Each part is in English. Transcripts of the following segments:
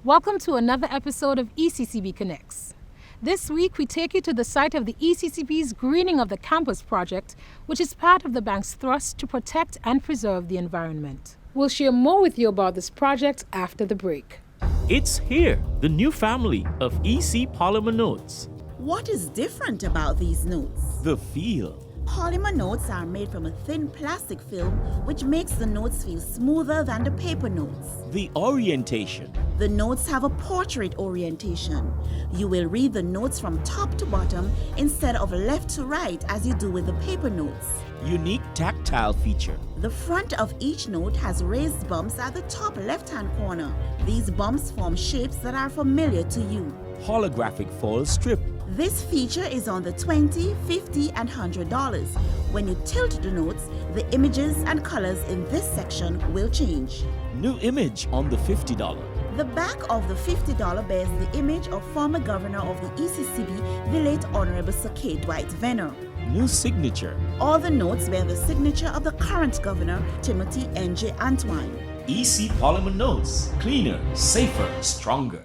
Welcome to another episode of ECCB Connects. This week, we take you to the site of the ECCB's Greening of the Campus project, which is part of the bank's thrust to protect and preserve the environment. We'll share more with you about this project after the break. It's here, the new family of EC polymer notes. What is different about these notes? The feel. Polymer notes are made from a thin plastic film which makes the notes feel smoother than the paper notes. The orientation. The notes have a portrait orientation. You will read the notes from top to bottom instead of left to right as you do with the paper notes. Unique tactile feature. The front of each note has raised bumps at the top left-hand corner. These bumps form shapes that are familiar to you. Holographic foil strip. This feature is on the $20, $50, and $100. When you tilt the notes, the images and colors in this section will change. New image on the $50. The back of the $50 bears the image of former governor of the ECCB, the late Honorable Sir K. Dwight Venner. New signature. All the notes bear the signature of the current governor, Timothy N.J. Antoine. EC polymer notes. Cleaner, safer, stronger.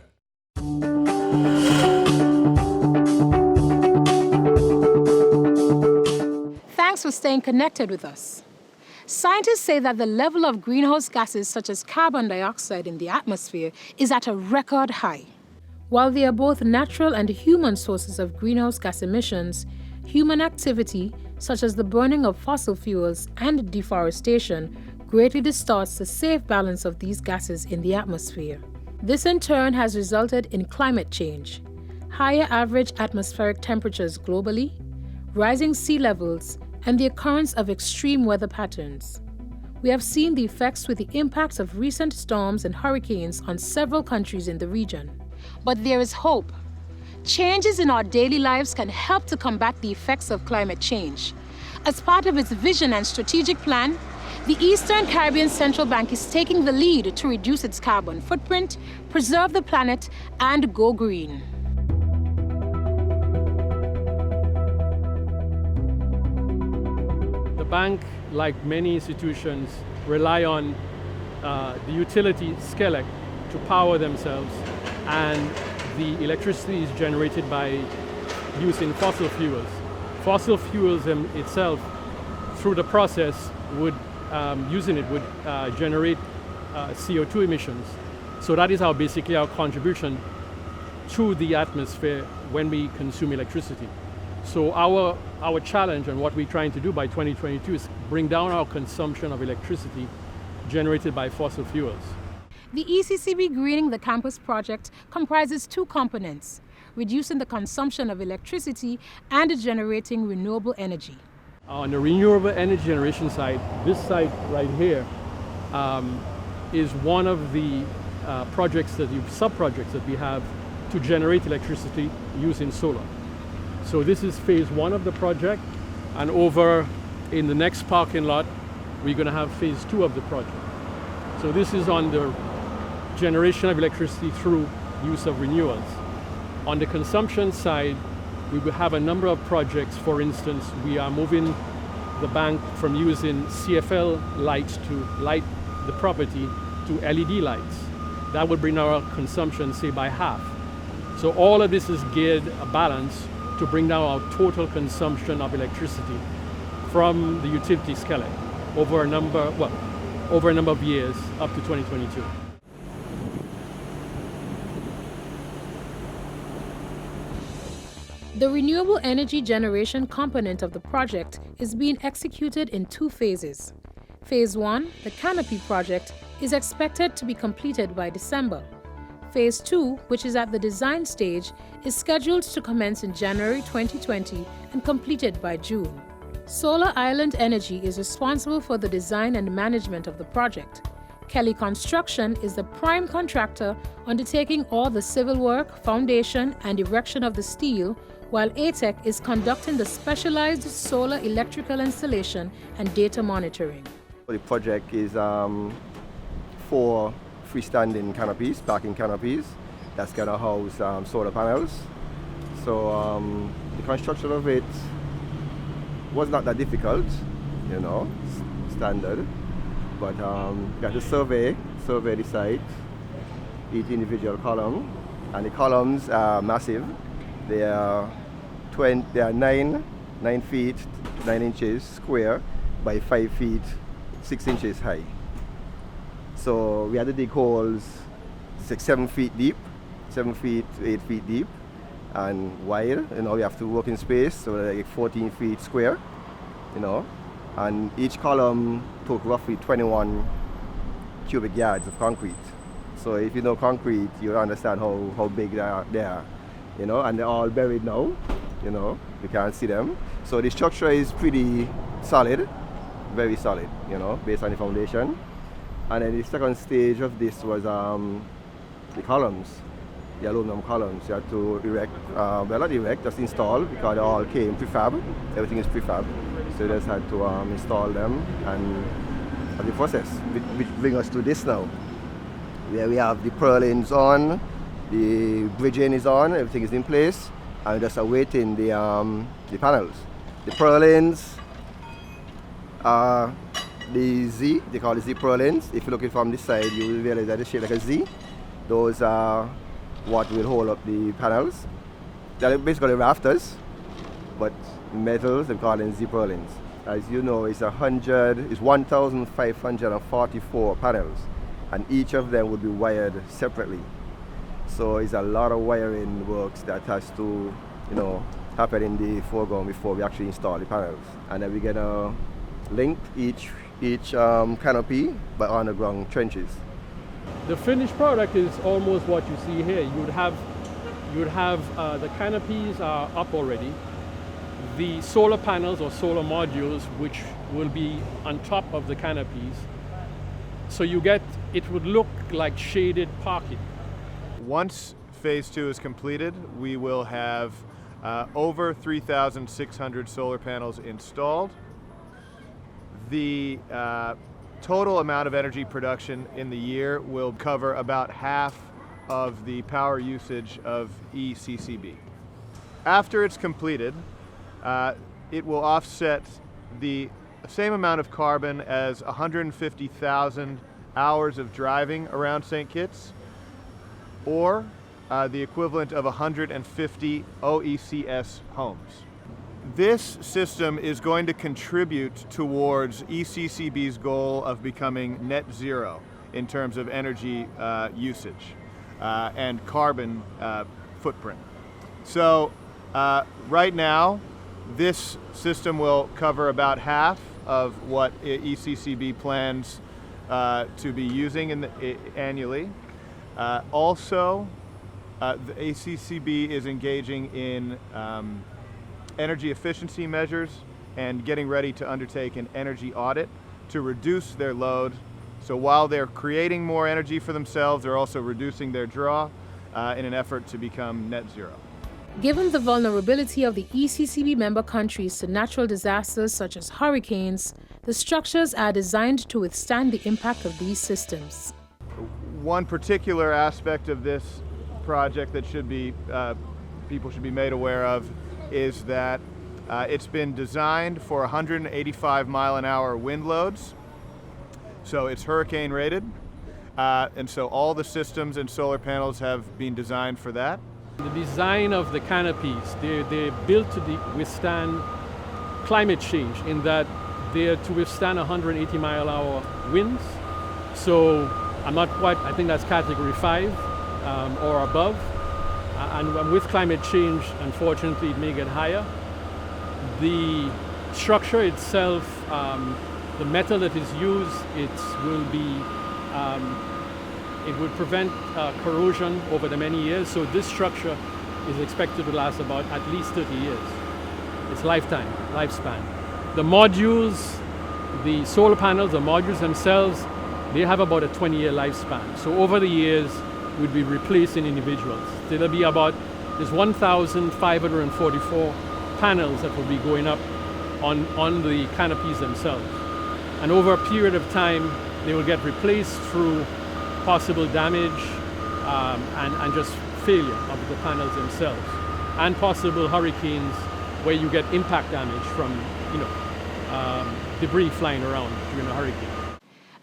Thanks for staying connected with us. Scientists say that the level of greenhouse gases such as carbon dioxide in the atmosphere is at a record high. While they are both natural and human sources of greenhouse gas emissions, human activity, such as the burning of fossil fuels and deforestation, greatly distorts the safe balance of these gases in the atmosphere. This in turn has resulted in climate change, higher average atmospheric temperatures globally, rising sea levels, and the occurrence of extreme weather patterns. We have seen the effects with the impacts of recent storms and hurricanes on several countries in the region. But there is hope. Changes in our daily lives can help to combat the effects of climate change. As part of its vision and strategic plan, the Eastern Caribbean Central Bank is taking the lead to reduce its carbon footprint, preserve the planet, and go green. The bank, like many institutions, rely on the utility skillet to power themselves, and the electricity is generated by using fossil fuels. Fossil fuels itself, through the process, using it would generate CO2 emissions. So that is basically our contribution to the atmosphere when we consume electricity. So our challenge and what we're trying to do by 2022 is bring down our consumption of electricity generated by fossil fuels. The ECCB Greening the Campus project comprises two components: reducing the consumption of electricity and generating renewable energy. On the renewable energy generation side, this site right here is one of the sub-projects that we have to generate electricity using solar. So this is phase one of the project, and over in the next parking lot, we're going to have phase two of the project. So this is on the generation of electricity through use of renewables. On the consumption side, we will have a number of projects. For instance, we are moving the bank from using CFL lights to light the property to LED lights. That would bring our consumption, say, by half. So all of this is geared a balance to bring down our total consumption of electricity from the utility skillet over a number of years up to 2022. The renewable energy generation component of the project is being executed in two phases. Phase 1, the Canopy project, is expected to be completed by December. Phase 2, which is at the design stage, is scheduled to commence in January 2020 and completed by June. Solar Island Energy is responsible for the design and management of the project. Kelly Construction is the prime contractor undertaking all the civil work, foundation, and erection of the steel, while ATEC is conducting the specialized solar electrical installation and data monitoring. The project is 4 freestanding canopies, parking canopies, that's going to house solar panels. So the construction of it was not that difficult. you know, standard. But you have to survey the site, each individual column, and the columns are massive. They are 9 feet 9 inches square by 5 feet 6 inches high. So we had to dig holes 7 feet deep, 7 feet to 8 feet deep, and wide. You know, we have to work in space, so like 14 feet square. You know, and each column took roughly 21 cubic yards of concrete. So if you know concrete, you understand how big they are. You know, and they're all buried now. You know, you can't see them. So the structure is pretty solid, very solid, you know, based on the foundation. And then the second stage of this was the columns, the aluminum columns. You had to erect, well not erect, just install, because they all came prefab. Everything is prefab. So you just had to install them and the process, which brings us to this now, where we have the purlins on, the bridging is on, everything is in place, and just awaiting the panels. The purlins are the Z, they call it Z purlins. If you're looking from this side, you will realize that it's shaped like a Z. Those are what will hold up the panels. They're basically rafters, but metals, they call them Z purlins. As you know, it's 1,544 panels, and each of them would be wired separately. So it's a lot of wiring works that has to, you know, happen in the foreground before we actually install the panels. And then we're gonna link each canopy by underground trenches. The finished product is almost what you see here. You would have the canopies are up already. The solar panels or solar modules, which will be on top of the canopies. So it would look like shaded parking. Once phase 2 is completed, we will have over 3,600 solar panels installed. The total amount of energy production in the year will cover about half of the power usage of ECCB. After it's completed, it will offset the same amount of carbon as 150,000 hours of driving around St. Kitts, or the equivalent of 150 OECS homes. This system is going to contribute towards ECCB's goal of becoming net zero in terms of energy usage and carbon footprint. So right now, this system will cover about half of what ECCB plans to be using annually. Also, the ECCB is engaging in energy efficiency measures and getting ready to undertake an energy audit to reduce their load. So while they're creating more energy for themselves, they're also reducing their draw in an effort to become net zero. Given the vulnerability of the ECCB member countries to natural disasters such as hurricanes, the structures are designed to withstand the impact of these systems. One particular aspect of this project that people should be made aware of is that it's been designed for 185 mile-an-hour wind loads, so it's hurricane rated, and so all the systems and solar panels have been designed for that. The design of the canopies, they're built to withstand climate change, in that they're to withstand 180 mile-an-hour winds. So I think that's category 5 or above. And with climate change, unfortunately, it may get higher. The structure itself, the metal that is used, it would prevent corrosion over the many years. So this structure is expected to last about at least 30 years. It's lifespan. The modules, the solar panels, the modules themselves, they have about a 20-year lifespan. So over the years, we'd be replacing individuals. There'll be there's 1,544 panels that will be going up on the canopies themselves. And over a period of time, they will get replaced through possible damage and just failure of the panels themselves, and possible hurricanes where you get impact damage from debris flying around during a hurricane.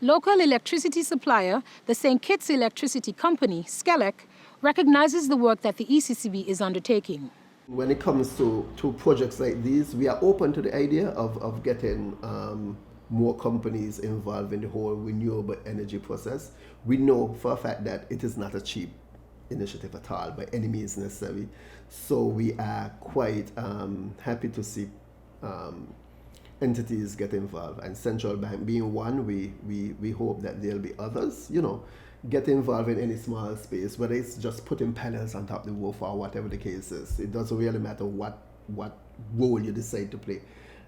Local electricity supplier, the St. Kitts Electricity Company, SCELEC, recognizes the work that the ECCB is undertaking. When it comes to projects like these, we are open to the idea of getting more companies involved in the whole renewable energy process. We know for a fact that it is not a cheap initiative at all by any means necessary. So we are quite happy to see entities get involved, and Central Bank being one, we hope that there'll be others, get involved in any small space, whether it's just putting panels on top of the roof or whatever the case is. It doesn't really matter what role you decide to play.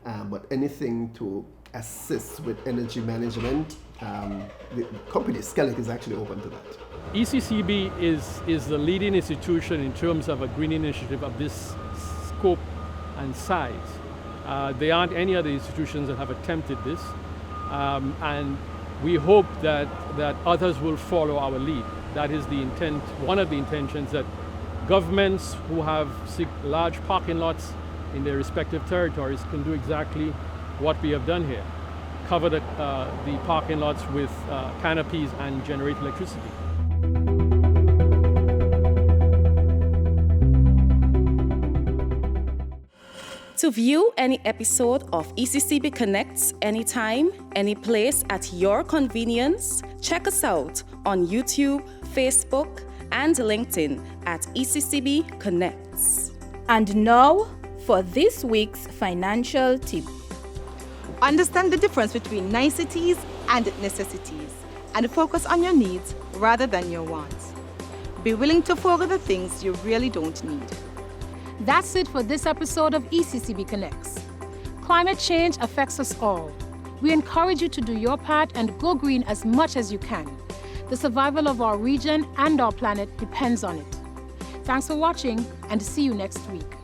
But anything to assist with energy management, the company SCELEC is actually open to that. ECCB is the leading institution in terms of a green initiative of this scope and size. There aren't any other institutions that have attempted this, and we hope that others will follow our lead. That is the intent, one of the intentions, that governments who have large parking lots in their respective territories can do exactly what we have done here. Cover the parking lots with canopies and generate electricity. To view any episode of ECCB Connects anytime, any place at your convenience, check us out on YouTube, Facebook, and LinkedIn at ECCB Connects. And now for this week's financial tip. Understand the difference between niceties and necessities, and focus on your needs rather than your wants. Be willing to forego the things you really don't need. That's it for this episode of ECCB Connects. Climate change affects us all. We encourage you to do your part and go green as much as you can. The survival of our region and our planet depends on it. Thanks for watching, and see you next week.